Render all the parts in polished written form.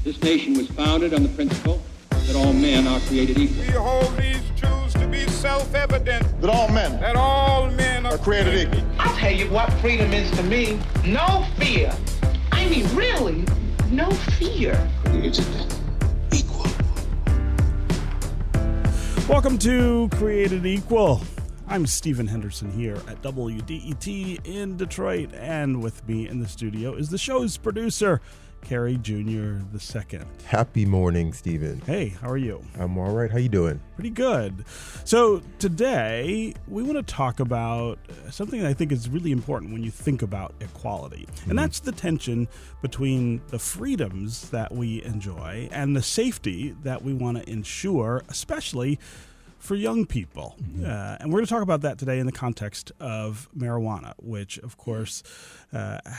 This nation was founded on the principle that all men are created equal. We hold these truths to be self-evident. That all men are created equal. I'll tell you what freedom is to me. No fear. I mean, really, no fear. Created equal. Welcome to Created Equal. I'm Stephen Henderson here at WDET in Detroit, and with me in the studio is the show's producer, Kerry Jr. II. Happy morning, Stephen. Hey, how are you? I'm all right. How you doing? Pretty good. So today we want to talk about something that I think is really important when you think about equality. And that's the tension between the freedoms that we enjoy and the safety that we want to ensure, especially for young people. And we're going to talk about that today in the context of marijuana, which, of course,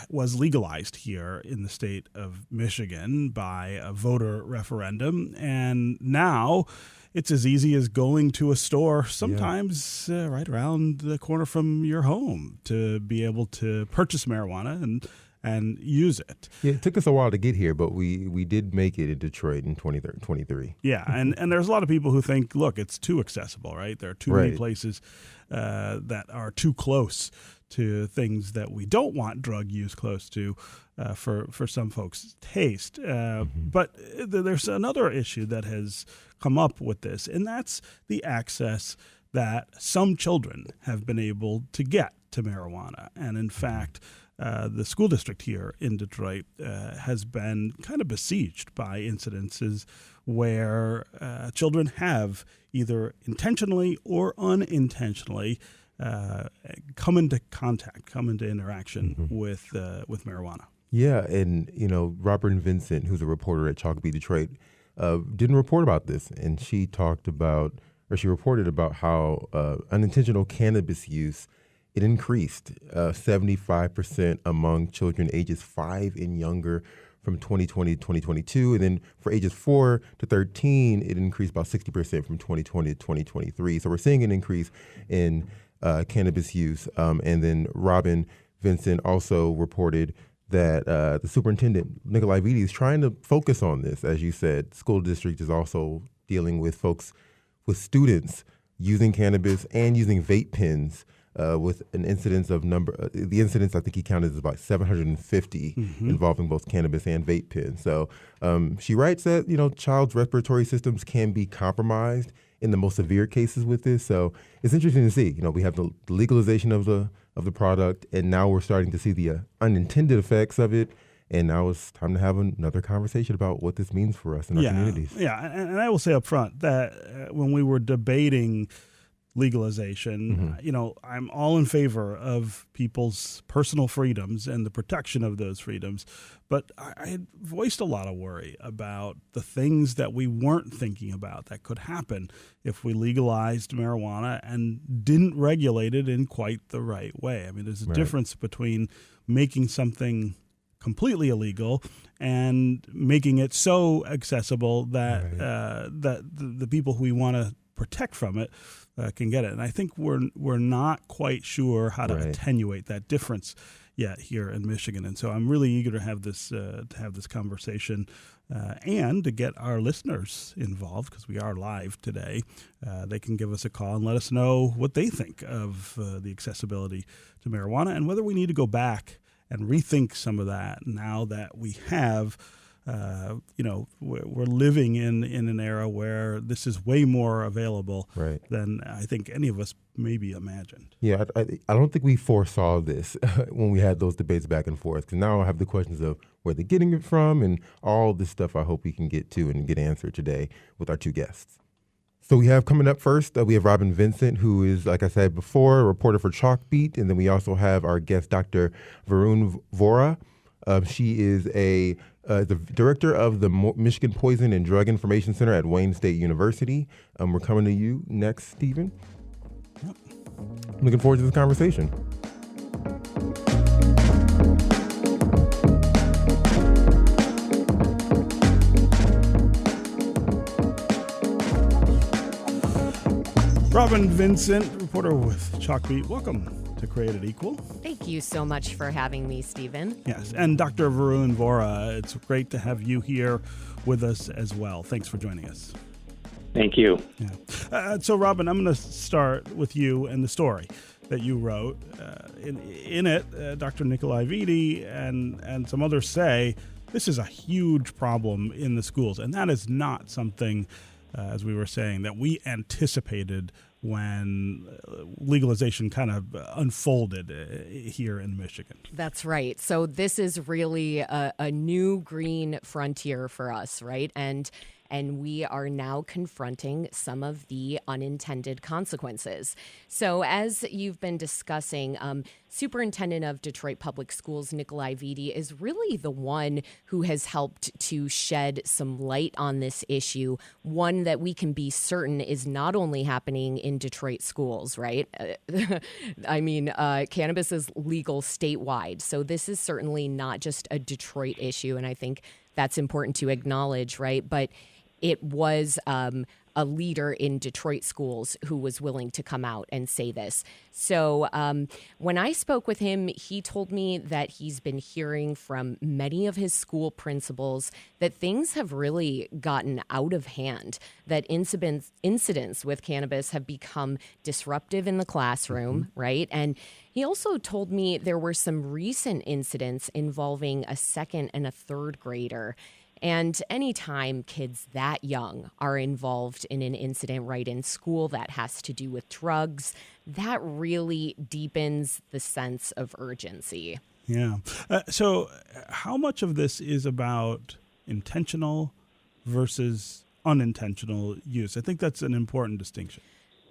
was legalized here in the state of Michigan by a voter referendum. And now it's as easy as going to a store, sometimes right around the corner from your home, to be able to purchase marijuana and use it. Yeah, it took us a while to get here, but we did make it in Detroit in 2023. Yeah, and there's a lot of people who think, look, it's too accessible, right? There are too many places that are too close to things that we don't want drug use close to for some folks' taste. But there's another issue that has come up with this, and that's the access that some children have been able to get to marijuana. And in fact, the school district here in Detroit has been kind of besieged by incidences where children have either intentionally or unintentionally come into interaction with marijuana. Yeah, and Robyn Vincent, who's a reporter at Chalkbeat Detroit, didn't report about this, and she reported about how unintentional cannabis use, it increased 75% among children ages 5 and younger from 2020 to 2022. And then for ages 4 to 13, it increased about 60% from 2020 to 2023. So we're seeing an increase in cannabis use. And then Robyn Vincent also reported that the superintendent, Nikolai Vitti, is trying to focus on this. As you said, school district is also dealing with students using cannabis and using vape pens. With an incidence of the incidents I think he counted is about 750 involving both cannabis and vape pens. So she writes that child's respiratory systems can be compromised in the most severe cases with this. So it's interesting to see. We have the legalization of the product, and now we're starting to see the unintended effects of it. And now it's time to have another conversation about what this means for us in our communities. Yeah, and I will say up front that when we were debating legalization, I'm all in favor of people's personal freedoms and the protection of those freedoms. But I had voiced a lot of worry about the things that we weren't thinking about that could happen if we legalized marijuana and didn't regulate it in quite the right way. I mean, there's a difference between making something completely illegal and making it so accessible that that the people who we want to protect from it can get it. And I think we're not quite sure how to attenuate that difference yet here in Michigan. And so I'm really eager to have this conversation and to get our listeners involved, because we are live today. They can give us a call and let us know what they think of the accessibility to marijuana and whether we need to go back and rethink some of that now that we have we're living in an era where this is way more available than I think any of us maybe imagined. Yeah, I don't think we foresaw this when we had those debates back and forth. Because now I have the questions of where they're getting it from and all this stuff I hope we can get to and get answered today with our two guests. So we have coming up first, we have Robyn Vincent, who is, like I said before, a reporter for Chalkbeat. And then we also have our guest, Dr. Varun Vohra. She is the director of the Michigan Poison and Drug Information Center at Wayne State University. We're coming to you next, Stephen. Yep. Looking forward to this conversation. Robyn Vincent, reporter with Chalkbeat. Welcome to Created Equal. Thank you so much for having me, Stephen. Yes, and Dr. Varun Vohra, it's great to have you here with us as well. Thanks for joining us. Thank you. Yeah. So, Robyn, I'm going to start with you and the story that you wrote. In it, Dr. Nikolai Vitti and some others say this is a huge problem in the schools, and that is not something, as we were saying, that we anticipated when legalization kind of unfolded here in Michigan. That's right. So this is really a new green frontier for us, right? And we are now confronting some of the unintended consequences. So as you've been discussing, Superintendent of Detroit Public Schools, Nikolai Vitti, is really the one who has helped to shed some light on this issue, one that we can be certain is not only happening in Detroit schools, right? I mean, cannabis is legal statewide, so this is certainly not just a Detroit issue, and I think that's important to acknowledge, right? But it was a leader in Detroit schools who was willing to come out and say this. So when I spoke with him, he told me that he's been hearing from many of his school principals that things have really gotten out of hand, that incidents with cannabis have become disruptive in the classroom, right? And he also told me there were some recent incidents involving a second and a third grader. And anytime kids that young are involved in an incident right in school that has to do with drugs, that really deepens the sense of urgency. Yeah. So how much of this is about intentional versus unintentional use? I think that's an important distinction.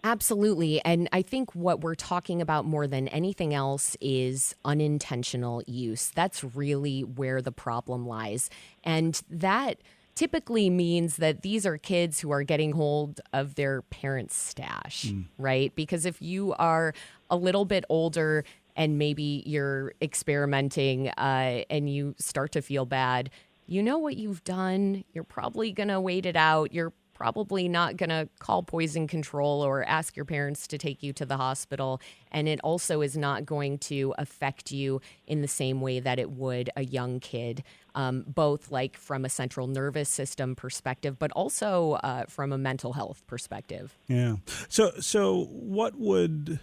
Absolutely. And I think what we're talking about more than anything else is unintentional use. That's really where the problem lies. And that typically means that these are kids who are getting hold of their parents' stash, right? Because if you are a little bit older and maybe you're experimenting and you start to feel bad, you know what you've done. You're probably going to wait it out. You're probably not going to call poison control or ask your parents to take you to the hospital. And it also is not going to affect you in the same way that it would a young kid, both like from a central nervous system perspective, but also from a mental health perspective. Yeah. So what would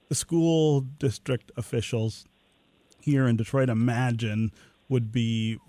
the school district officials here in Detroit imagine would be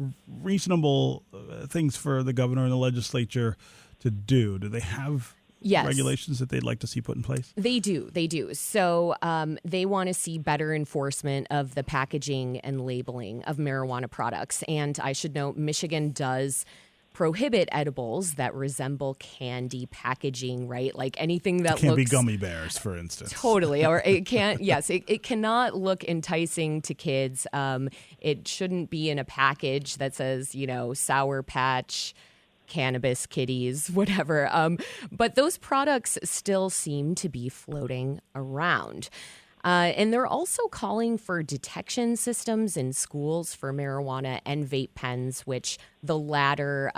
reasonable things for the governor and the legislature to do? Do they have regulations that they'd like to see put in place? They do. So they want to see better enforcement of the packaging and labeling of marijuana products. And I should note, Michigan does prohibit edibles that resemble candy packaging, right? Like anything that can't be gummy bears, for instance. Totally. Or it can't, it cannot look enticing to kids. It shouldn't be in a package that says, Sour Patch, cannabis kitties, whatever. But those products still seem to be floating around. And they're also calling for detection systems in schools for marijuana and vape pens, which the latter,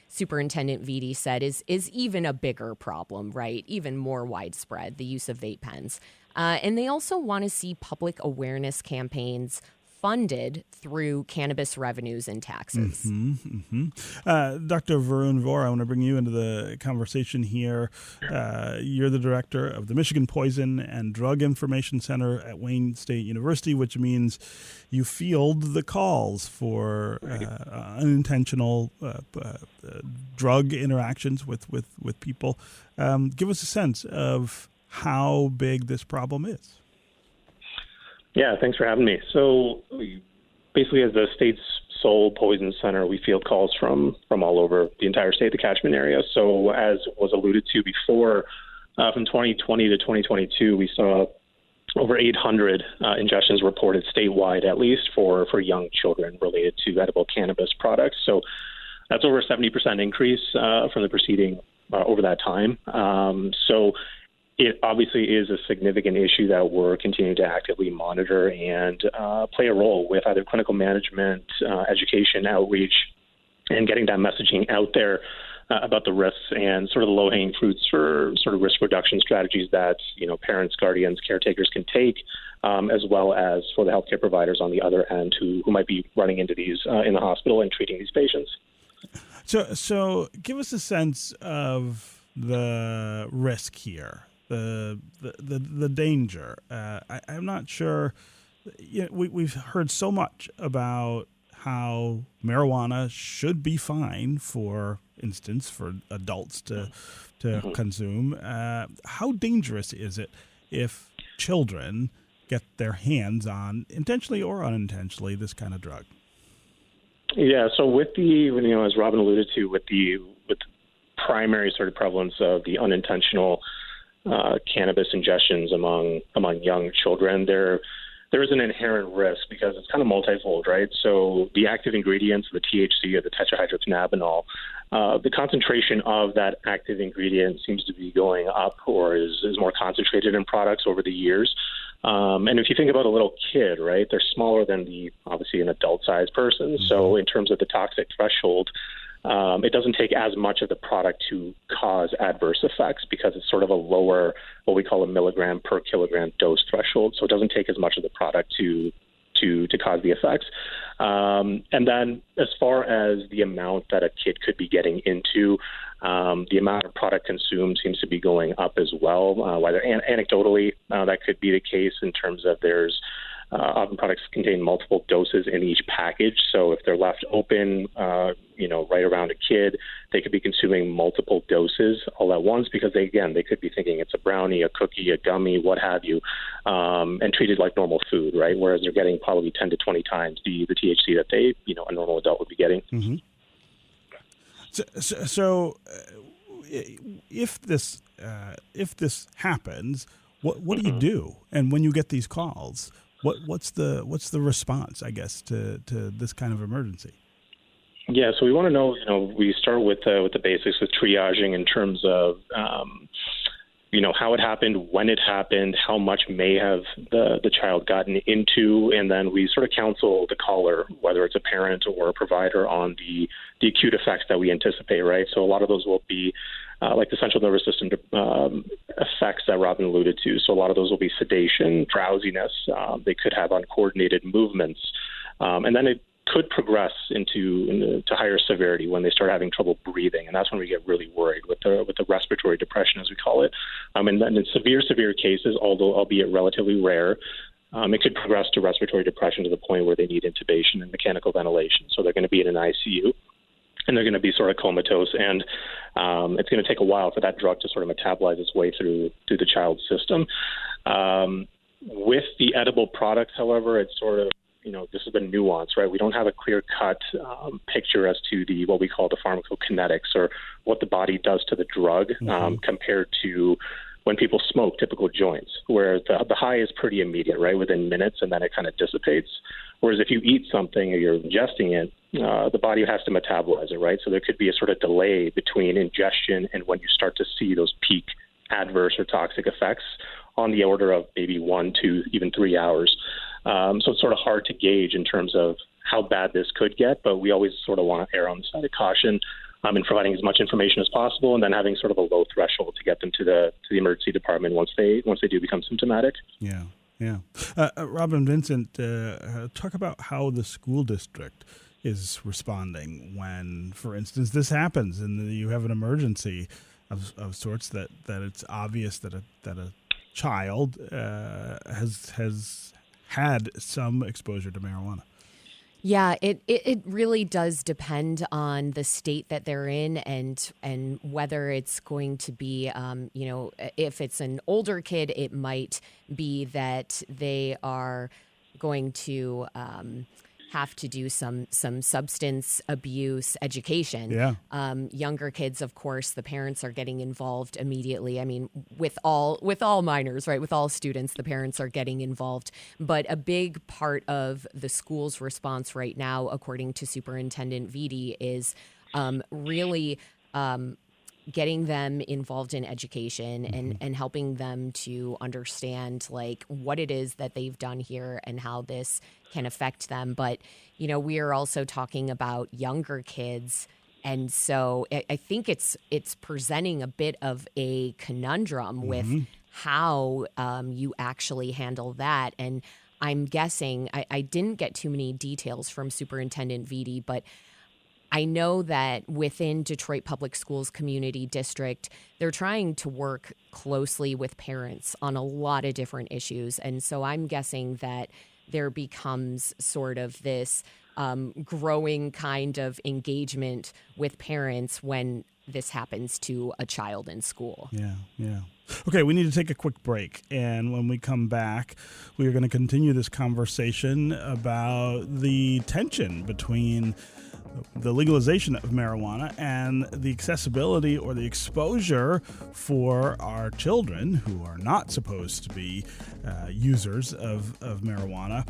Superintendent Vitti said, is even a bigger problem, right? Even more widespread, the use of vape pens. And they also want to see public awareness campaigns funded through cannabis revenues and taxes. Dr. Varun Vohra, I want to bring you into the conversation here. You're the director of the Michigan Poison and Drug Information Center at Wayne State University, which means you field the calls for unintentional drug interactions with people. Give us a sense of how big this problem is. Yeah, thanks for having me. So basically, as the state's sole poison center, we field calls from all over the entire state, the catchment area. So as was alluded to before, from 2020 to 2022, we saw over 800 ingestions reported statewide, at least for young children related to edible cannabis products. So that's over a 70% increase from the preceding over that time. So it obviously is a significant issue that we're continuing to actively monitor and play a role with either clinical management, education, outreach, and getting that messaging out there about the risks and sort of the low-hanging fruits for sort of risk reduction strategies that parents, guardians, caretakers can take, as well as for the healthcare providers on the other end who might be running into these in the hospital and treating these patients. So give us a sense of the risk here, the danger. I'm not sure. We've heard so much about how marijuana should be fine, for instance, for adults to consume. How dangerous is it if children get their hands on, intentionally or unintentionally, this kind of drug? Yeah, so with the, as Robyn alluded to, with the primary sort of prevalence of the unintentional cannabis ingestions among young children, there is an inherent risk because it's kind of multifold, right? So the active ingredients, the THC or the tetrahydrocannabinol, the concentration of that active ingredient seems to be going up or is more concentrated in products over the years. And if you think about a little kid, right, they're smaller than obviously an adult-sized person. So in terms of the toxic threshold, it doesn't take as much of the product to cause adverse effects because it's sort of a lower, what we call a milligram per kilogram dose threshold. So it doesn't take as much of the product to cause the effects. And then as far as the amount that a kid could be getting into, the amount of product consumed seems to be going up as well. Whether anecdotally, that could be the case in terms of there's often products contain multiple doses in each package. So if they're left open, right around a kid, they could be consuming multiple doses all at once because they could be thinking it's a brownie, a cookie, a gummy, what have you, and treated like normal food, right? Whereas they're getting probably 10 to 20 times the THC that a normal adult would be getting. Mm-hmm. So if this happens, what do you do? And when you get these calls, what's the response, I guess, to this kind of emergency? Yeah, so we want to know. We start with the basics, with triaging in terms of how it happened, when it happened, how much may have the child gotten into, and then we sort of counsel the caller, whether it's a parent or a provider, on the acute effects that we anticipate, right? So a lot of those will be like the central nervous system effects that Robyn alluded to. So a lot of those will be sedation, drowsiness. They could have uncoordinated movements, and then it could progress into higher severity when they start having trouble breathing, and that's when we get really worried with the respiratory depression, as we call it. And then in severe cases, although albeit relatively rare, it could progress to respiratory depression to the point where they need intubation and mechanical ventilation. So they're going to be in an ICU, and they're going to be sort of comatose, and it's going to take a while for that drug to sort of metabolize its way through the child's system. With the edible products, however, it's sort of, this is the nuance, right? We don't have a clear-cut picture as to what we call the pharmacokinetics, or what the body does to the drug, compared to when people smoke typical joints, where the high is pretty immediate, right, within minutes, and then it kind of dissipates. Whereas if you eat something or you're ingesting it, the body has to metabolize it, right? So there could be a sort of delay between ingestion and when you start to see those peak adverse or toxic effects, on the order of maybe 1, 2, even 3 hours. So it's sort of hard to gauge in terms of how bad this could get, but we always sort of want to err on the side of caution in providing as much information as possible, and then having sort of a low threshold to get them to the emergency department once they do become symptomatic. Yeah. Robyn Vincent, talk about how the school district is responding when, for instance, this happens and you have an emergency of sorts that it's obvious that a child has had some exposure to marijuana. Yeah, it really does depend on the state that they're in and whether it's going to be, if it's an older kid, it might be that they are going to have to do some substance abuse education. Yeah. Younger kids, of course, the parents are getting involved immediately. I mean, with all minors, right? With all students, the parents are getting involved. But a big part of the school's response right now, according to Superintendent Vitti, is really getting them involved in education and helping them to understand like what it is that they've done here and how this can affect them. But, we are also talking about younger kids And so I think it's presenting a bit of a conundrum with how you actually handle that. And I'm guessing, I didn't get too many details from Superintendent Vitti, but I know that within Detroit Public Schools Community District, they're trying to work closely with parents on a lot of different issues. And so I'm guessing that there becomes sort of this growing kind of engagement with parents when this happens to a child in school. Yeah. Okay, we need to take a quick break. And when we come back, we are going to continue this conversation about the tension between the legalization of marijuana and the accessibility or the exposure for our children who are not supposed to be users of marijuana.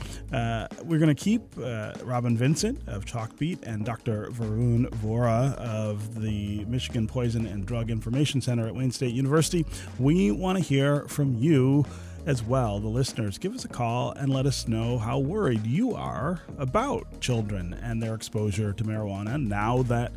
We're going to keep Robyn Vincent of Chalkbeat and Dr. Varun Vohra of the Michigan Poison and Drug Information Center at Wayne State University. We want to hear from you as well, the listeners. Give us a call and let us know how worried you are about children and their exposure to marijuana now that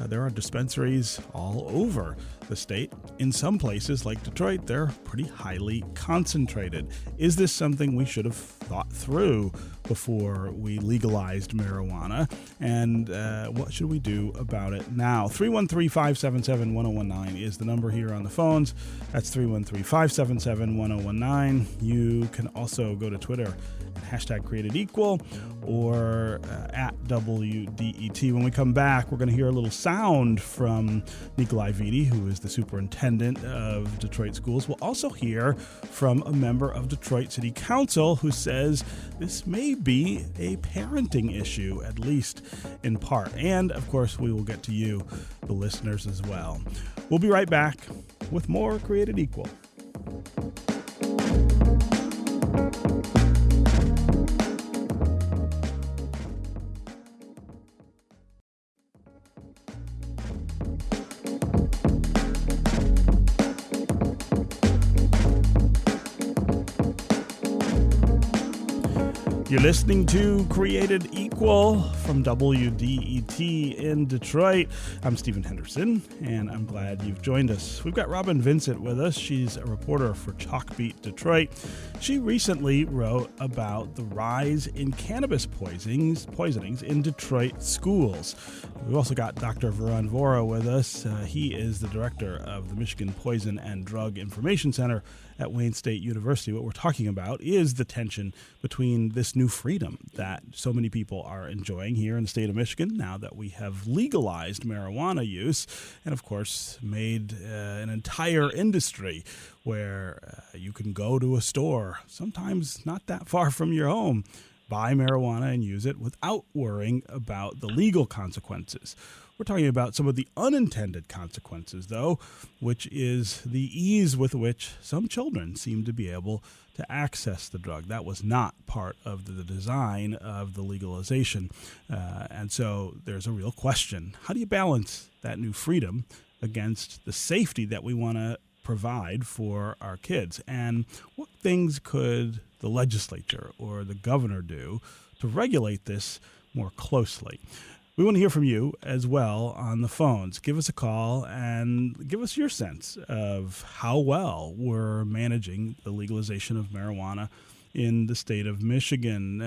there are dispensaries all over the state. In some places like Detroit, they're pretty highly concentrated. Is this something we should have thought through before we legalized marijuana? And what should we do about it now? 313-577-1019 is the number here on the phones. That's 313-577-1019. You can also go to Twitter and hashtag #CreatedEqual or at WDET. When we come back, we're going to hear a little sound from Nikolai Vitti, who is the superintendent of Detroit schools. We'll also hear from a member of Detroit City Council who says this may be a parenting issue, at least in part. And, of course, we will get to you, the listeners, as well. We'll be right back with more Created Equal. You're listening to Created Equal from WDET in Detroit. I'm Stephen Henderson, and I'm glad you've joined us. We've got Robyn Vincent with us. She's a reporter for Chalkbeat Detroit. She recently wrote about the rise in cannabis poisonings in Detroit schools. We've also got Dr. Varun Vohra with us. He is the director of the Michigan Poison and Drug Information Center at Wayne State University. What we're talking about is the tension between this new freedom that so many people are enjoying here in the state of Michigan now that we have legalized marijuana use and, of course, made an entire industry where you can go to a store, sometimes not that far from your home, buy marijuana and use it without worrying about the legal consequences. We're talking about some of the unintended consequences, though, which is the ease with which some children seem to be able to access the drug. That was not part of the design of the legalization. And so there's a real question. How do you balance that new freedom against the safety that we want to provide for our kids? And what things could the legislature or the governor do to regulate this more closely? We want to hear from you as well on the phones. Give us a call and give us your sense of how well we're managing the legalization of marijuana in the state of Michigan.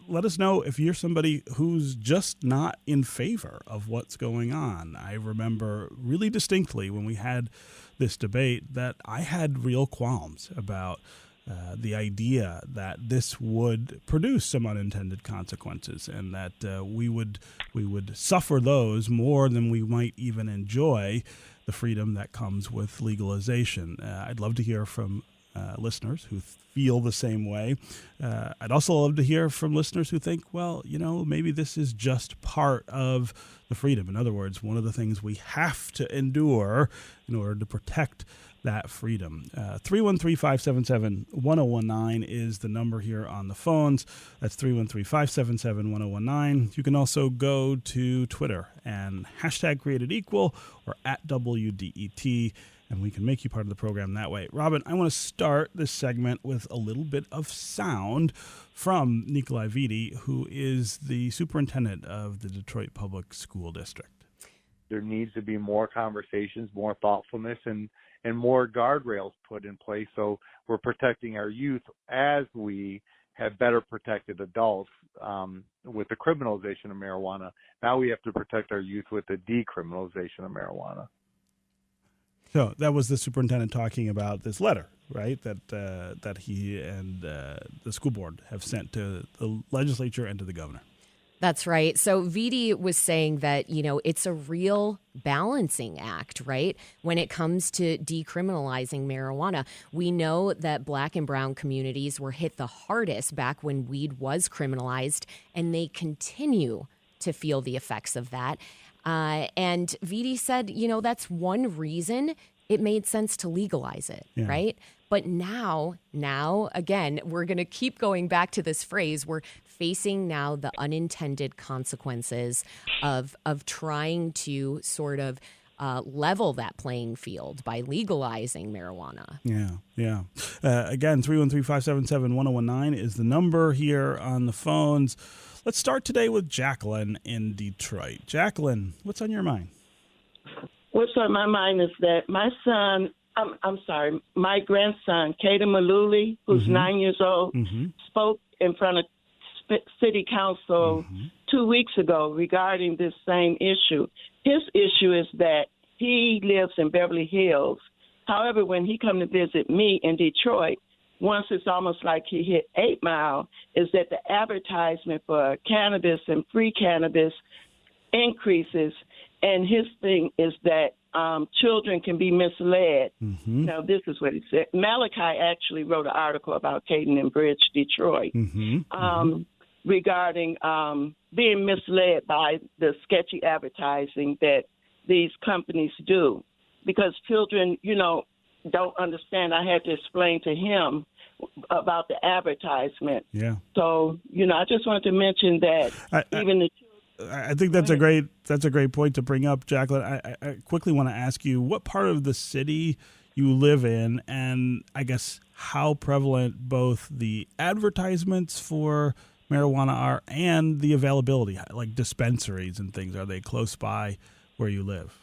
Let us know if you're somebody who's just not in favor of what's going on. I remember really distinctly when we had this debate that I had real qualms about the idea that this would produce some unintended consequences and that we would suffer those more than we might even enjoy the freedom that comes with legalization. I'd love to hear from listeners who feel the same way. I'd also love to hear from listeners who think, well, maybe this is just part of the freedom. In other words, one of the things we have to endure in order to protect that freedom. 313-577-1019 is the number here on the phones. That's 313-577-1019. You can also go to Twitter and hashtag #CreatedEqual or at WDET, and we can make you part of the program that way. Robyn, I want to start this segment with a little bit of sound from Nikolai Vitti, who is the superintendent of the Detroit Public School District. there needs to be more conversations, more thoughtfulness, and more guardrails put in place. So we're protecting our youth as we have better protected adults with the criminalization of marijuana. Now we have to protect our youth with the decriminalization of marijuana. So that was the superintendent talking about this letter, right? That he and the school board have sent to the legislature and to the governor. That's right. So Vidi was saying that, it's a real balancing act, right? When it comes to decriminalizing marijuana, we know that Black and brown communities were hit the hardest back when weed was criminalized, and they continue to feel the effects of that. And Vidi said, that's one reason it made sense to legalize it, right? But now, again, we're going to keep going back to this phrase. We're facing now the unintended consequences of trying to sort of level that playing field by legalizing marijuana. Yeah. Again, 313-577-1019 is the number here on the phones. Let's start today with Jacqueline in Detroit. Jacqueline, what's on your mind? What's on my mind is that my son, my grandson, Kaden Maluli, who's 9 years old, spoke in front of City Council 2 weeks ago regarding this same issue. His issue is that he lives in Beverly Hills. However, when he come to visit me in Detroit, once it's almost like he hit 8 Mile, is that the advertisement for cannabis and free cannabis increases. And his thing is that children can be misled. Now, this is what he said. Malachi actually wrote an article about Caden and Bridge, Detroit, regarding being misled by the sketchy advertising that these companies do. Because children, don't understand. I had to explain to him about the advertisement. Yeah. So, I just wanted to mention that I think that's a great point to bring up, Jacqueline. I quickly want to ask you what part of the city you live in, and I guess how prevalent both the advertisements for marijuana are and the availability, like dispensaries and things. Are they close by where you live?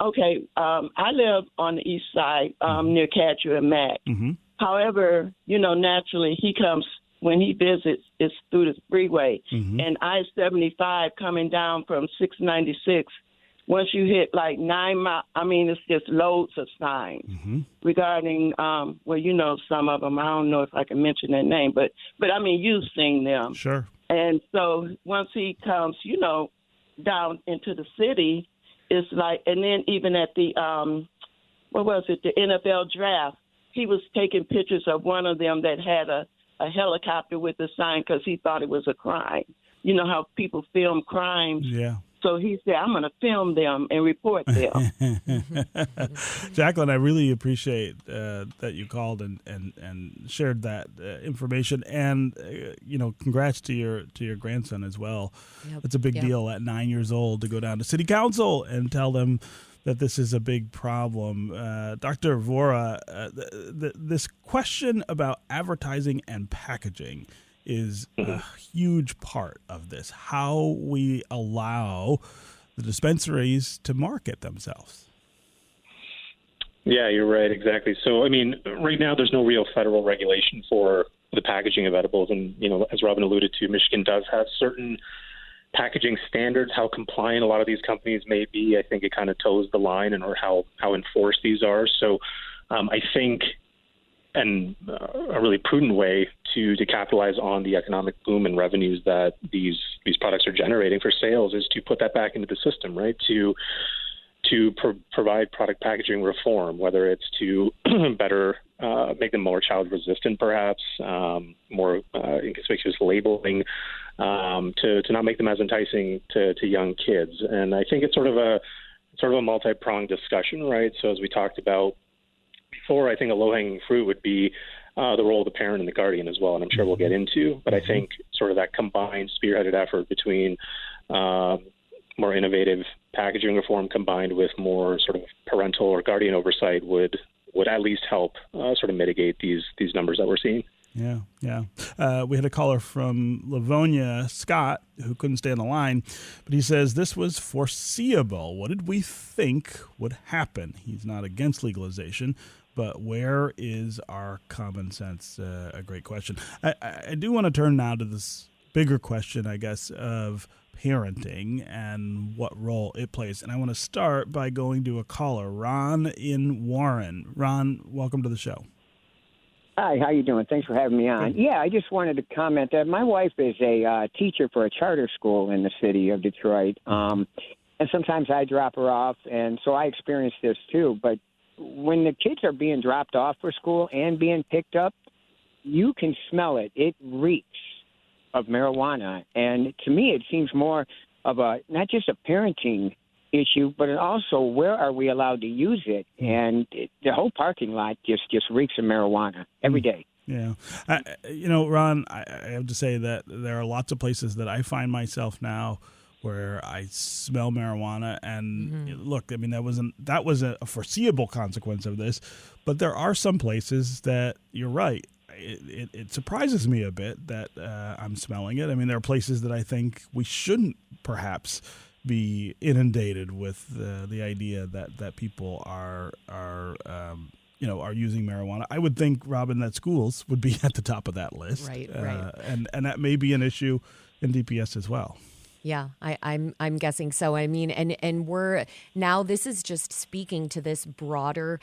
Okay, I live on the east side near Cadrew and Mac. However, naturally he comes. When he visits, it's through the freeway. And I-75 coming down from 696, once you hit like 9 miles, it's just loads of signs regarding, some of them. I don't know if I can mention their name, but you've seen them. Sure. And so once he comes, down into the city, it's like, and then even at the, the NFL draft, he was taking pictures of one of them that had a helicopter with a sign because he thought it was a crime. You know how people film crimes? Yeah. So he said, I'm going to film them and report them. Jacqueline, I really appreciate that you called and shared that information. And, congrats to your grandson as well. Yep. It's a big deal at 9 years old to go down to City Council and tell them that this is a big problem. Dr. Vohra, this question about advertising and packaging is a huge part of this, how we allow the dispensaries to market themselves. Yeah, you're right, exactly. So, right now there's no real federal regulation for the packaging of edibles. And, as Robyn alluded to, Michigan does have certain packaging standards. How compliant a lot of these companies may be, I think it kind of toes the line, or how enforced these are. So I think a really prudent way to capitalize on the economic boom and revenues that these products are generating for sales is to put that back into the system, right? To provide product packaging reform, whether it's to better make them more child resistant, perhaps more inconspicuous labeling, to not make them as enticing to young kids. And I think it's sort of a multi-pronged discussion, right? So as we talked about before, I think a low-hanging fruit would be the role of the parent and the guardian as well, and I'm sure we'll get into. But I think sort of that combined spearheaded effort between more innovative packaging reform combined with more sort of parental or guardian oversight would at least help sort of mitigate these numbers that we're seeing. Yeah. We had a caller from Livonia, Scott, who couldn't stay on the line, but he says this was foreseeable. What did we think would happen? He's not against legalization, but where is our common sense? A great question. I do want to turn now to this bigger question, I guess, of parenting and what role it plays. And I want to start by going to a caller, Ron in Warren. Ron, welcome to the show. Hi, how you doing? Thanks for having me on. Yeah, I just wanted to comment that my wife is a teacher for a charter school in the city of Detroit, and sometimes I drop her off, and so I experience this too. But when the kids are being dropped off for school and being picked up, you can smell it. It reeks of marijuana, and to me it seems more of a not just a parenting issue, but also where are we allowed to use it? And the whole parking lot just reeks of marijuana every day. Yeah. Ron, I have to say that there are lots of places that I find myself now where I smell marijuana. And look, I mean, that was a foreseeable consequence of this. But there are some places that you're right. It surprises me a bit that I'm smelling it. I mean, there are places that I think we shouldn't perhaps be inundated with the idea that people are using marijuana. I would think, Robyn, that schools would be at the top of that list, right? And that may be an issue in DPS as well. Yeah, I'm guessing so. I mean, and we're now this is just speaking to this broader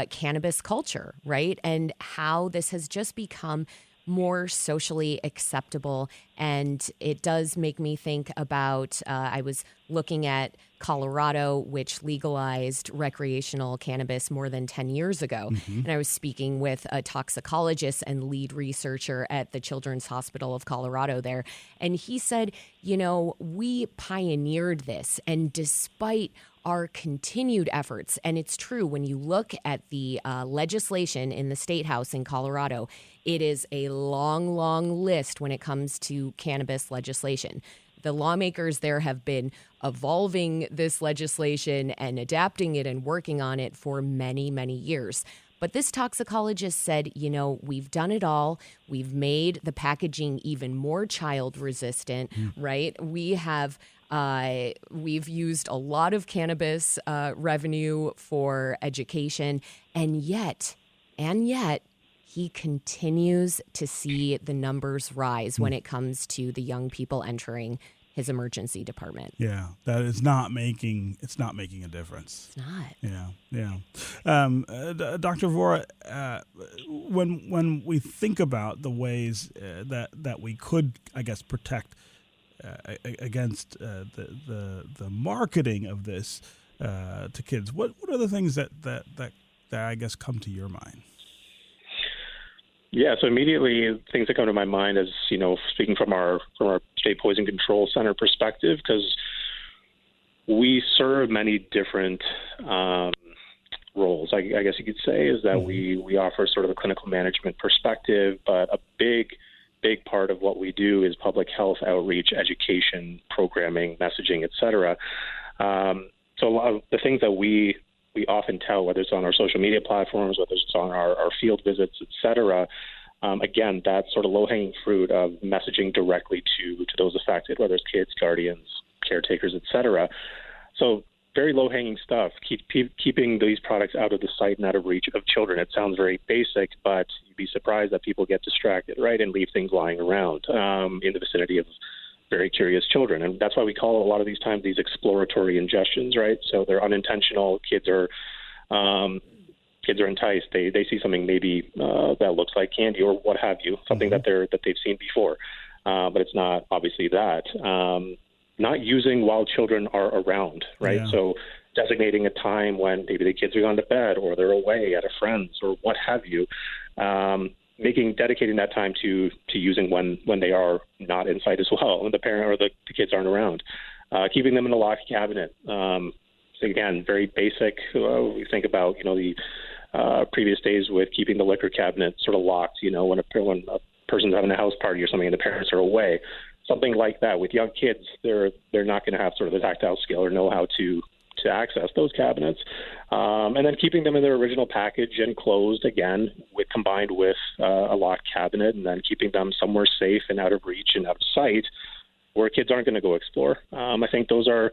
cannabis culture, right? And how this has just become more socially acceptable. And it does make me think about, I was looking at Colorado, which legalized recreational cannabis more than 10 years ago. And I was speaking with a toxicologist and lead researcher at the Children's Hospital of Colorado there. And he said, we pioneered this. And despite our continued efforts, and it's true, when you look at the legislation in the State House in Colorado, it is a long, long list when it comes to cannabis legislation. The lawmakers there have been evolving this legislation and adapting it and working on it for many, many years. But this toxicologist said, we've done it all. We've made the packaging even more child resistant, right? We have we've used a lot of cannabis revenue for education, and yet he continues to see the numbers rise when it comes to the young people entering his emergency department. Yeah, that is not making a difference. It's not. Yeah. Dr. Vohra, when we think about the ways that we could, I guess, protect against the marketing of this to kids, what are the things that I guess come to your mind? Yeah, so immediately things that come to my mind is, speaking from our State Poison Control Center perspective, because we serve many different roles, I guess you could say, is that we offer sort of a clinical management perspective, but a big part of what we do is public health outreach, education, programming, messaging, et cetera. So a lot of the things that we often tell, whether it's on our social media platforms, whether it's on our field visits, et cetera, again, that's sort of low-hanging fruit of messaging directly to those affected, whether it's kids, guardians, caretakers, et cetera. So very low-hanging stuff, keeping these products out of the sight and out of reach of children. It sounds very basic, but you'd be surprised that people get distracted, right, and leave things lying around in the vicinity of very curious children. And that's why we call a lot of these times these exploratory ingestions, right? So they're unintentional. Kids are enticed. They see something maybe that looks like candy or what have you, something that they've seen before, but it's not obviously that. Not using while children are around, right? Yeah. So designating a time when maybe the kids are gone to bed or they're away at a friend's or what have you. Dedicating that time to using when they are not in sight as well, when the parent or the kids aren't around. Keeping them in a locked cabinet. So again, very basic. We think about the previous days with keeping the liquor cabinet sort of locked. When a person's having a house party or something and the parents are away, something like that. With young kids, they're not going to have sort of the tactile skill or know how to to access those cabinets, and then keeping them in their original package and closed again, combined with a locked cabinet, and then keeping them somewhere safe and out of reach and out of sight, where kids aren't going to go explore. I think those are,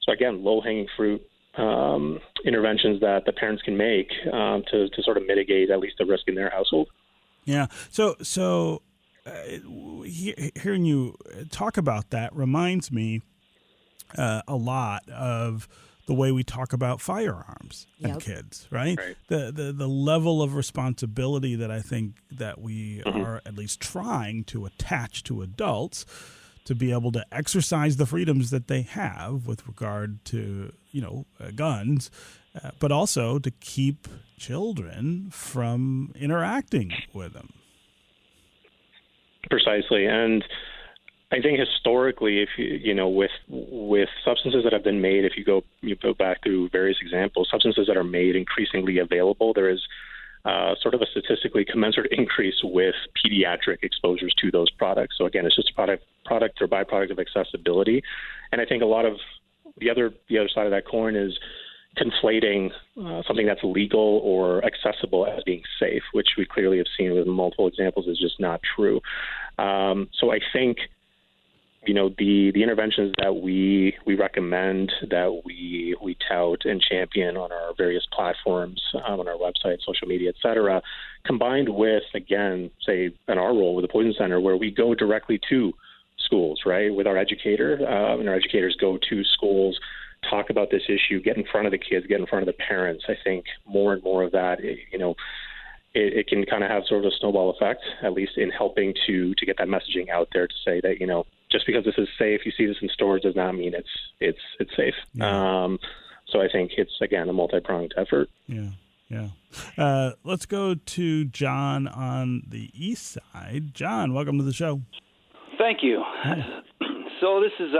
so again, low-hanging fruit interventions that the parents can make to sort of mitigate at least the risk in their household. Yeah. So hearing you talk about that reminds me a lot of the way we talk about firearms and kids, right? The level of responsibility that I think that we are at least trying to attach to adults to be able to exercise the freedoms that they have with regard to, guns, but also to keep children from interacting with them. Precisely. And I think historically, if with substances that have been made, if you go back through various examples, substances that are made increasingly available, there is sort of a statistically commensurate increase with pediatric exposures to those products. So again, it's just a product or byproduct of accessibility. And I think a lot of the other side of that coin is conflating something that's legal or accessible as being safe, which we clearly have seen with multiple examples is just not true. So I think, the interventions that we recommend, that we tout and champion on our various platforms, on our website, social media, et cetera, combined with, again, say, in our role with the Poison Center, where we go directly to schools, right, with our educator, and our educators go to schools, talk about this issue, get in front of the kids, get in front of the parents. I think more and more of that, it can kind of have sort of a snowball effect, at least in helping to get that messaging out there to say that, just because this is safe, you see this in stores, does not mean it's safe. Yeah. So I think it's, again, a multi-pronged effort. Yeah. Let's go to John on the east side. John, welcome to the show. Thank you. Hi. So this is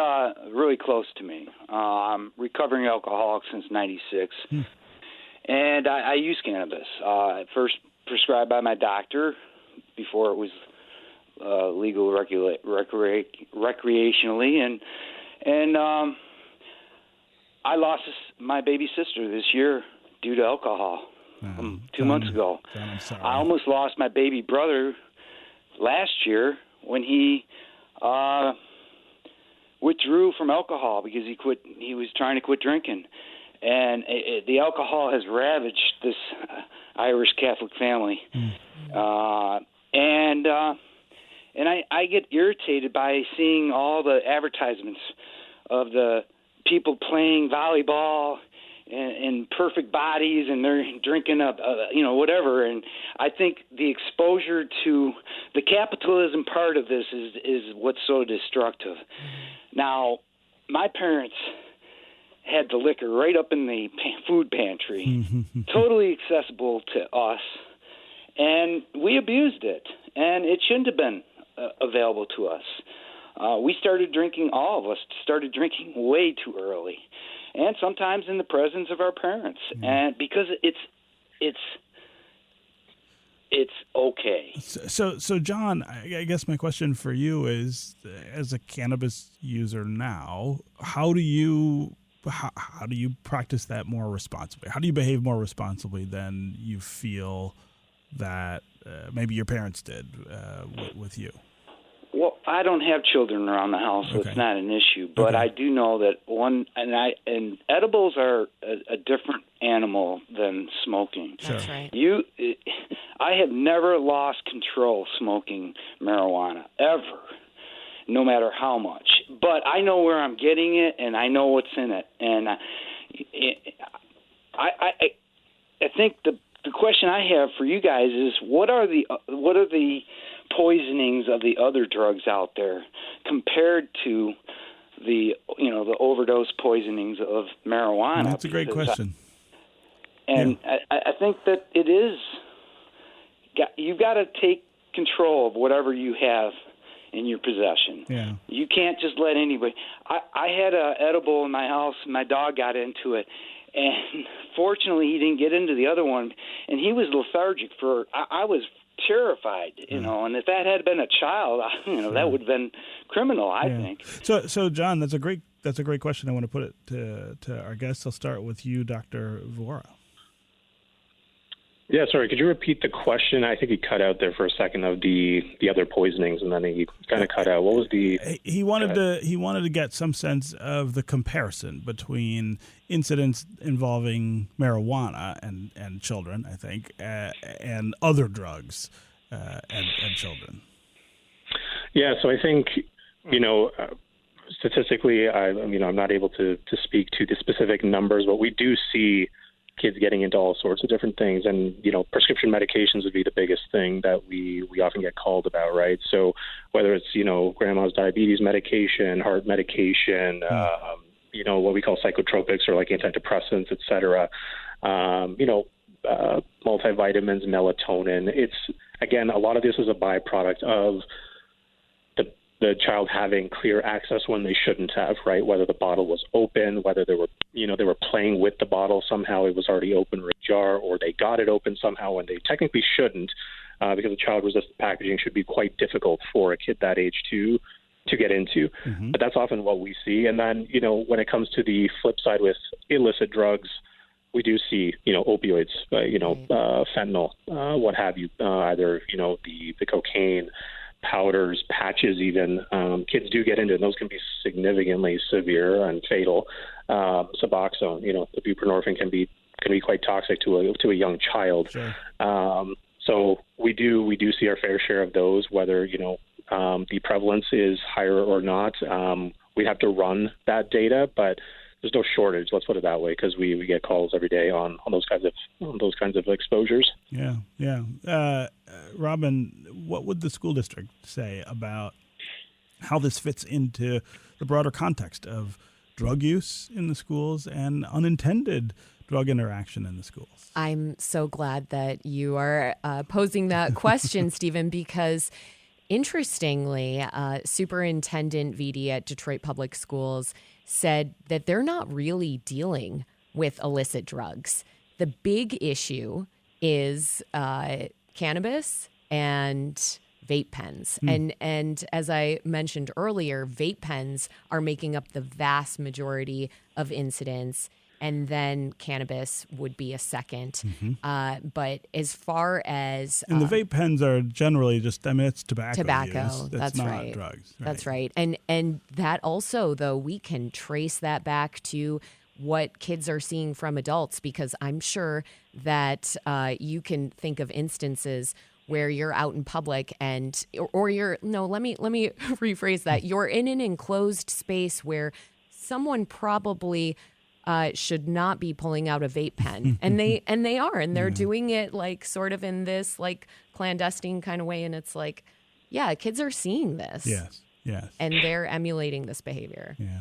really close to me. I'm recovering alcoholic since '96, and I use cannabis. First prescribed by my doctor before it was legal recreationally, and I lost my baby sister this year due to alcohol 2 months ago. John, I'm sorry. I almost lost my baby brother last year when he withdrew from alcohol because he was trying to quit drinking, and the alcohol has ravaged this Irish Catholic family, and I get irritated by seeing all the advertisements of the people playing volleyball in perfect bodies, and they're drinking up, whatever. And I think the exposure to the capitalism part of this is what's so destructive. Now, my parents had the liquor right up in the food pantry, totally accessible to us, and we abused it, and it shouldn't have been available to us. All of us started drinking way too early, and sometimes in the presence of our parents, and because it's okay. So John, I guess my question for you is, as a cannabis user now, how do you practice that more responsibly? How do you behave more responsibly than you feel that maybe your parents did with you? Well, I don't have children around the house, so It's not an issue. But I do know that edibles are a different animal than smoking. That's right. I have never lost control smoking marijuana ever, no matter how much. But I know where I'm getting it, and I know what's in it. And I think the question I have for you guys is, what are the poisonings of the other drugs out there compared to the overdose poisonings of marijuana? That's a great question. I think that it is. You've got to take control of whatever you have in your possession. Yeah. You can't just let anybody. I had an edible in my house, and my dog got into it, and fortunately he didn't get into the other one, and he was lethargic for. I was terrified, and if that had been a child, that would have been criminal, I think. So John, that's a great that's a great question. I want to put it to our guests. I'll start with you, Dr. Vohra. Yeah, sorry. Could you repeat the question? I think he cut out there for a second of the other poisonings, and then he kind of cut out. What was the? He wanted to get some sense of the comparison between incidents involving marijuana and children, I think, and other drugs and children. Yeah, so I think statistically, I'm not able to speak to the specific numbers, but we do see kids getting into all sorts of different things, and prescription medications would be the biggest thing that we often get called about, right? So whether it's grandma's diabetes medication, heart medication, what we call psychotropics or like antidepressants, et cetera, multivitamins, melatonin. It's, again, a lot of this is a byproduct of the child having clear access when they shouldn't have, right? Whether the bottle was open, whether they were playing with the bottle, somehow it was already open or ajar, or they got it open somehow when they technically shouldn't, because the child-resistant packaging should be quite difficult for a kid that age to get into. Mm-hmm. But that's often what we see. And then, when it comes to the flip side with illicit drugs, we do see, opioids, fentanyl, what have you, either, the cocaine, powders, patches even, kids do get into, and those can be significantly severe and fatal. Suboxone, the buprenorphine can be quite toxic to a young child. Sure. So we do see our fair share of those, whether the prevalence is higher or not. We have to run that data, but there's no shortage. Let's put it that way, because we get calls every day on those kinds of exposures. Yeah. Robyn, what would the school district say about how this fits into the broader context of drug use in the schools and unintended drug interaction in the schools? I'm so glad that you are posing that question, Stephen, because interestingly, Superintendent Vitti at Detroit Public Schools said that they're not really dealing with illicit drugs. The big issue is cannabis and vape pens. And as I mentioned earlier, vape pens are making up the vast majority of incidents, and then cannabis would be a second. Mm-hmm. But as far as... and the vape pens are generally just, it's tobacco use. That's not right. drugs. Right? That's right. And that also, though, we can trace that back to what kids are seeing from adults, because I'm sure that you can think of instances where you're out in public and, or you're, no, let me rephrase that. You're in an enclosed space where someone probably should not be pulling out a vape pen, and they are, and they're doing it like sort of in this like clandestine kind of way, and it's like, yeah, kids are seeing this, yes, and they're emulating this behavior. Yeah.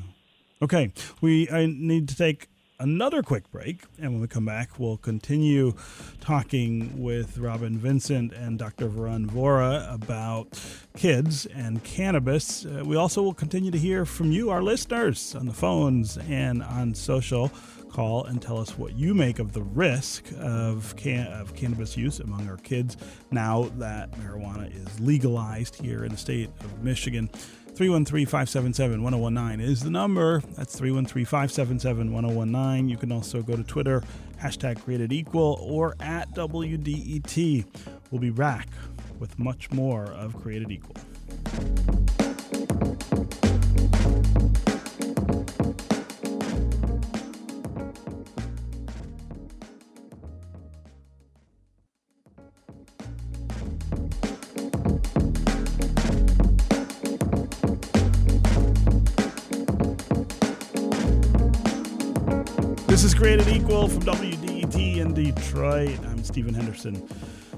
Okay, I need to take another quick break, and when we come back, we'll continue talking with Robyn Vincent and Dr. Varun Vohra about kids and cannabis. We also will continue to hear from you, our listeners, on the phones and on social. Call and tell us what you make of the risk of cannabis use among our kids now that marijuana is legalized here in the state of Michigan. 313-577-1019 is the number. That's 313-577-1019. You can also go to Twitter, #CreatedEqual, or at WDET. We'll be back with much more of Created Equal. This is Created Equal from WDET in Detroit. I'm Stephen Henderson.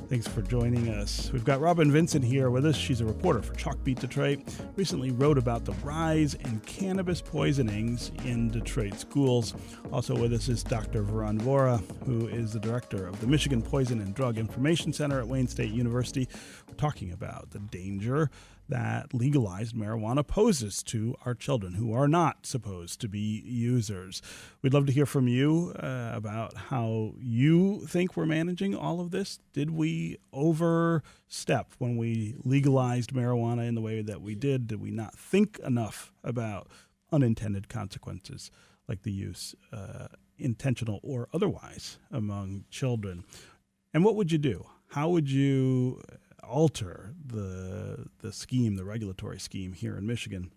Thanks for joining us. We've got Robyn Vincent here with us. She's a reporter for Chalkbeat Detroit. Recently wrote about the rise in cannabis poisonings in Detroit schools. Also with us is Dr. Varun Vohra, who is the director of the Michigan Poison and Drug Information Center at Wayne State University. We're talking about the danger that legalized marijuana poses to our children who are not supposed to be users. We'd love to hear from you about how you think we're managing all of this. Did we overstep when we legalized marijuana in the way that we did? Did we not think enough about unintended consequences like the use, intentional or otherwise, among children. And what would you do? How would you alter the scheme, the regulatory scheme here in Michigan,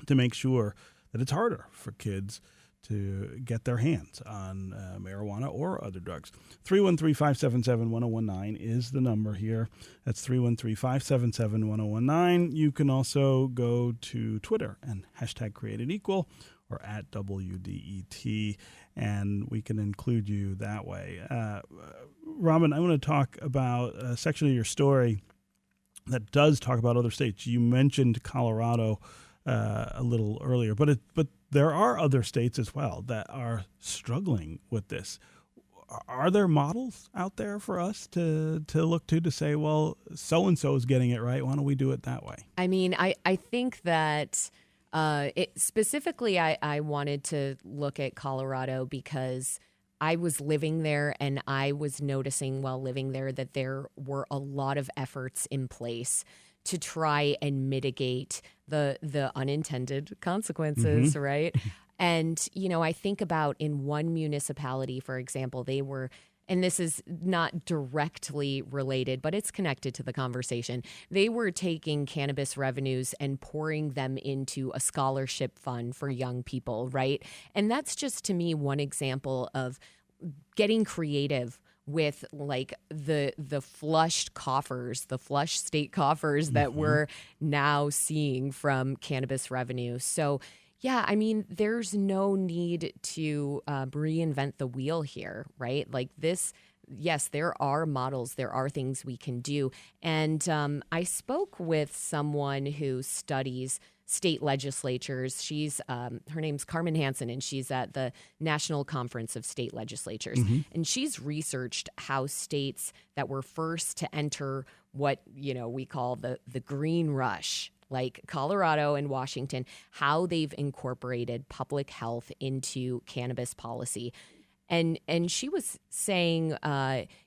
to make sure that it's harder for kids to get their hands on marijuana or other drugs? 313-577-1019 is the number here. That's 313-577-1019. You can also go to Twitter and #CreatedEqual or at WDET, and we can include you that way. Robyn, I want to talk about a section of your story that does talk about other states. You mentioned Colorado a little earlier, but there are other states as well that are struggling with this. Are there models out there for us to look to say, well, so-and-so is getting it right, why don't we do it that way? I mean, I think that specifically I wanted to look at Colorado because I was living there and I was noticing while living there that there were a lot of efforts in place to try and mitigate the unintended consequences, right? And, I think about in one municipality, for example, they were, and this is not directly related, but it's connected to the conversation. They were taking cannabis revenues and pouring them into a scholarship fund for young people, right? And that's just, to me, one example of getting creative with like the flushed coffers, the flush state coffers that we're now seeing from cannabis revenue. So, yeah, I mean, there's no need to reinvent the wheel here, right? Like this, yes, there are models, there are things we can do. And I spoke with someone who studies state legislatures. She's her name's Carmen Hansen, and she's at the National Conference of State Legislatures. And she's researched how states that were first to enter what we call the green rush, like Colorado and Washington, how they've incorporated public health into cannabis policy. And she was saying,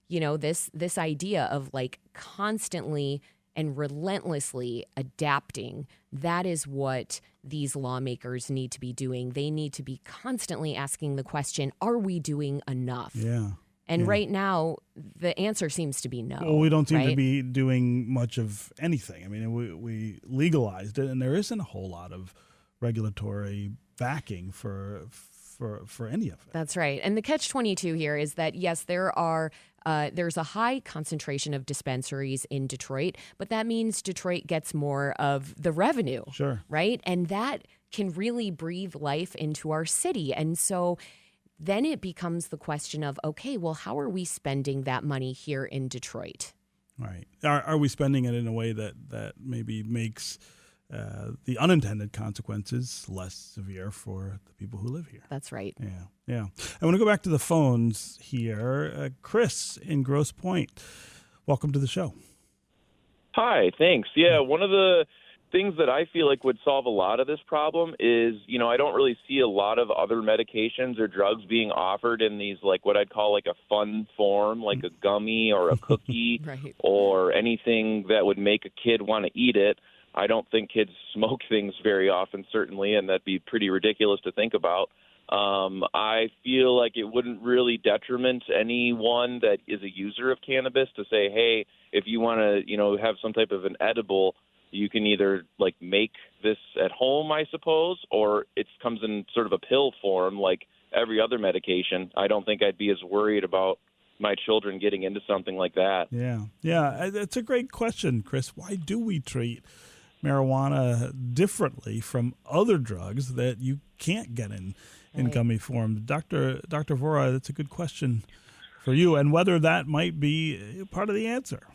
this idea of like constantly and relentlessly adapting, that is what these lawmakers need to be doing. They need to be constantly asking the question, are we doing enough? Yeah. And right now, the answer seems to be no. Well, we don't seem to right? be doing much of anything. I mean, we legalized it, and there isn't a whole lot of regulatory backing for any of it. That's right. And the catch-22 here is that, yes, there's a high concentration of dispensaries in Detroit, but that means Detroit gets more of the revenue. Sure. Right? And that can really breathe life into our city. And so then it becomes the question of, okay, well, how are we spending that money here in Detroit? Right. Are we spending it in a way that maybe makes the unintended consequences less severe for the people who live here? That's right. Yeah. I want to go back to the phones here. Chris in Grosse Pointe, welcome to the show. Hi, thanks. Yeah, one of the things that I feel like would solve a lot of this problem is, I don't really see a lot of other medications or drugs being offered in these, like what I'd call like a fun form, like a gummy or a cookie right. or anything that would make a kid want to eat it. I don't think kids smoke things very often, certainly, and that'd be pretty ridiculous to think about. I feel like it wouldn't really detriment anyone that is a user of cannabis to say, hey, if you want to, have some type of an edible, you can either like make this at home, I suppose, or it comes in sort of a pill form like every other medication. I don't think I'd be as worried about my children getting into something like that. Yeah, that's a great question, Chris. Why do we treat marijuana differently from other drugs that you can't get in gummy form? Dr. Vohra, that's a good question for you, and whether that might be part of the answer.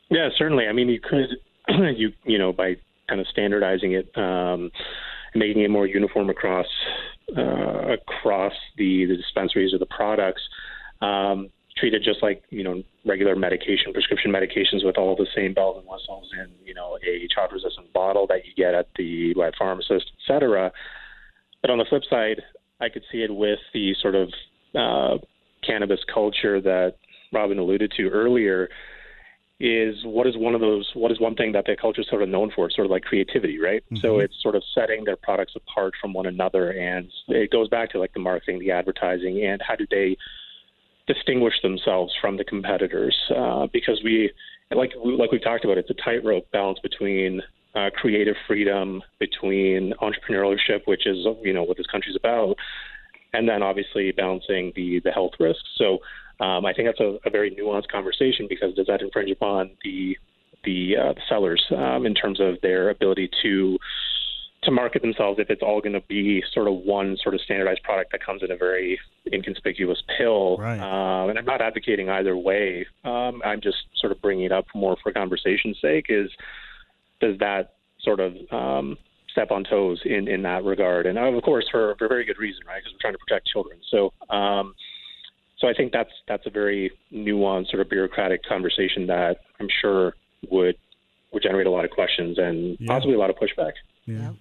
Yeah, certainly. I mean, you could, by kind of standardizing it, and making it more uniform across the dispensaries or the products, treat it just like, regular medication, prescription medications with all the same bells and whistles in, a child-resistant bottle that you get at the pharmacist, et cetera. But on the flip side, I could see it with the sort of cannabis culture that Robyn alluded to earlier. is what is one thing that their culture is sort of known for? It's sort of like creativity, right? Mm-hmm. So it's sort of setting their products apart from one another, and it goes back to like the marketing, the advertising, and how do they distinguish themselves from the competitors? Because we've talked about, it's a tightrope balance between creative freedom, between entrepreneurship, which is what this country's about, and then obviously balancing the health risks. So I think that's a very nuanced conversation, because does that infringe upon the sellers in terms of their ability to market themselves if it's all going to be sort of one sort of standardized product that comes in a very inconspicuous pill? Right. And I'm not advocating either way. I'm just sort of bringing it up more for conversation's sake. Does that sort of step on toes in that regard? And of course, for a very good reason, right? Because we're trying to protect children. So I think that's a very nuanced sort of bureaucratic conversation that I'm sure would generate a lot of questions and possibly a lot of pushback. Yeah.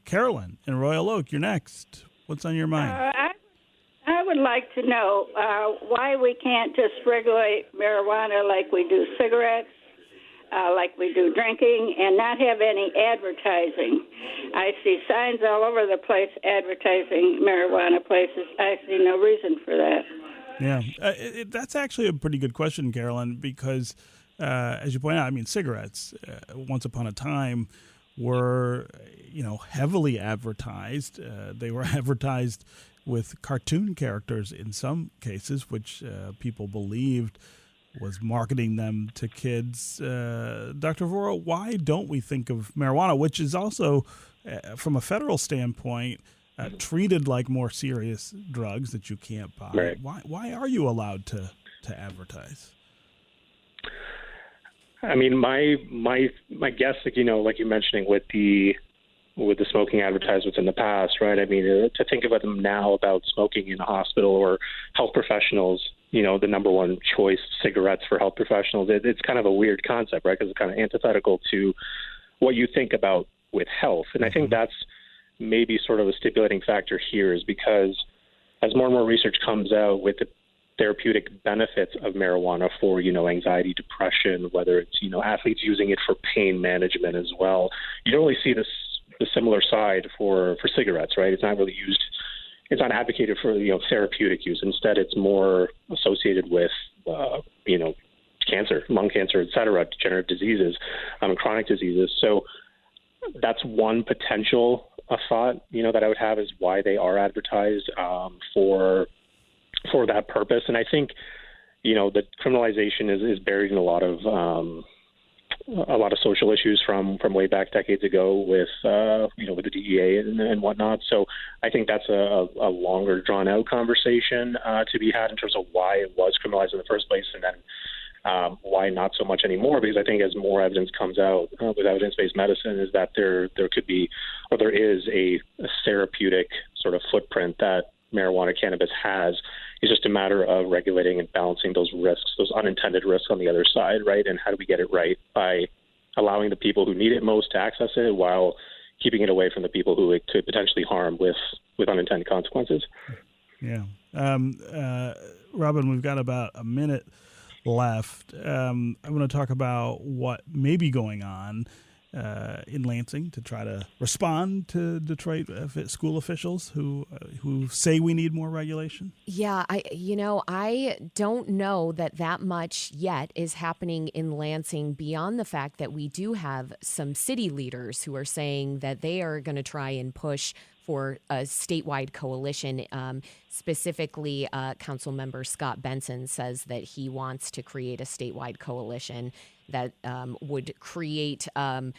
Carolyn in Royal Oak, you're next. What's on your mind? I would like to know why we can't just regulate marijuana like we do cigarettes, like we do drinking, and not have any advertising. I see signs all over the place advertising marijuana places. I see no reason for that. Yeah, that's actually a pretty good question, Carolyn, because as you point out, I mean, cigarettes, once upon a time, were, heavily advertised. They were advertised with cartoon characters in some cases, which people believed was marketing them to kids. Dr. Vohra, why don't we think of marijuana, which is also, from a federal standpoint, treated like more serious drugs that you can't buy? Right. Why are you allowed to advertise? I mean, my guess, like you're mentioning with the smoking advertisements in the past, right? I mean, to think about them now about smoking in a hospital or health professionals, the number one choice, cigarettes for health professionals, it's kind of a weird concept, right? Because it's kind of antithetical to what you think about with health. And I think that's maybe sort of a stipulating factor here, is because as more and more research comes out with the therapeutic benefits of marijuana for, anxiety, depression, whether it's, athletes using it for pain management as well, you don't really see the similar side for cigarettes, right? It's not really used. It's not advocated for, therapeutic use. Instead, it's more associated with, cancer, lung cancer, et cetera, degenerative diseases, chronic diseases. So that's one potential thought, that I would have, is why they are advertised for that purpose. And I think, the criminalization is buried in a lot of social issues from way back decades ago with the DEA and whatnot. So I think that's a longer drawn out conversation to be had in terms of why it was criminalized in the first place, and then why not so much anymore. Because I think as more evidence comes out with evidence-based medicine, is that there could be, or there is a therapeutic sort of footprint that marijuana cannabis has. It's just a matter of regulating and balancing those risks, those unintended risks on the other side, right? And how do we get it right? By allowing the people who need it most to access it, while keeping it away from the people who it could potentially harm with unintended consequences. Yeah. Robyn, we've got about a minute left. I want to talk about what may be going on in Lansing to try to respond to Detroit school officials who say we need more regulation? Yeah, I don't know that much yet is happening in Lansing, beyond the fact that we do have some city leaders who are saying that they are going to try and push for a statewide coalition. Specifically, Council Member Scott Benson says that he wants to create a statewide coalition that would create a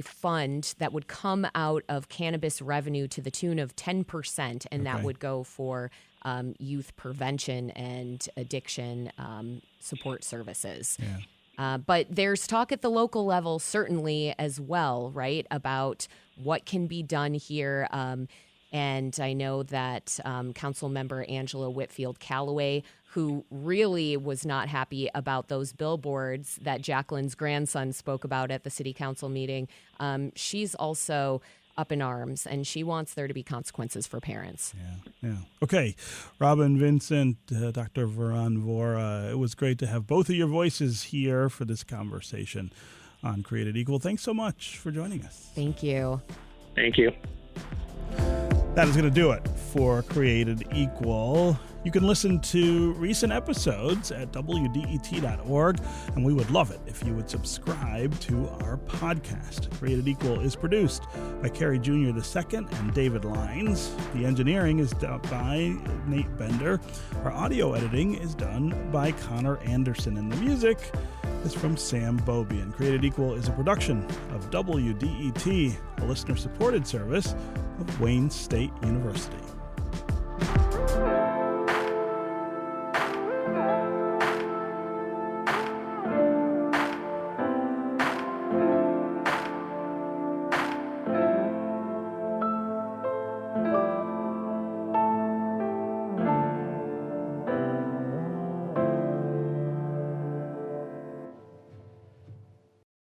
fund that would come out of cannabis revenue to the tune of 10%, and that would go for youth prevention and addiction support services. Yeah. But there's talk at the local level, certainly, as well, right, about what can be done here. And I know that Council Member Angela Whitfield Calloway, who really was not happy about those billboards that Jacqueline's grandson spoke about at the city council meeting, she's also up in arms, and she wants there to be consequences for parents. Yeah. Okay. Robyn Vincent, Dr. Varun Vohra, it was great to have both of your voices here for this conversation on Created Equal. Thanks so much for joining us. Thank you. Thank you. That is going to do it for Created Equal. You can listen to recent episodes at WDET.org, and we would love it if you would subscribe to our podcast. Created Equal is produced by Carrie Jr. II and David Lines. The engineering is done by Nate Bender. Our audio editing is done by Connor Anderson, and the music is from Sam Bobian. Created Equal is a production of WDET, a listener-supported service of Wayne State University.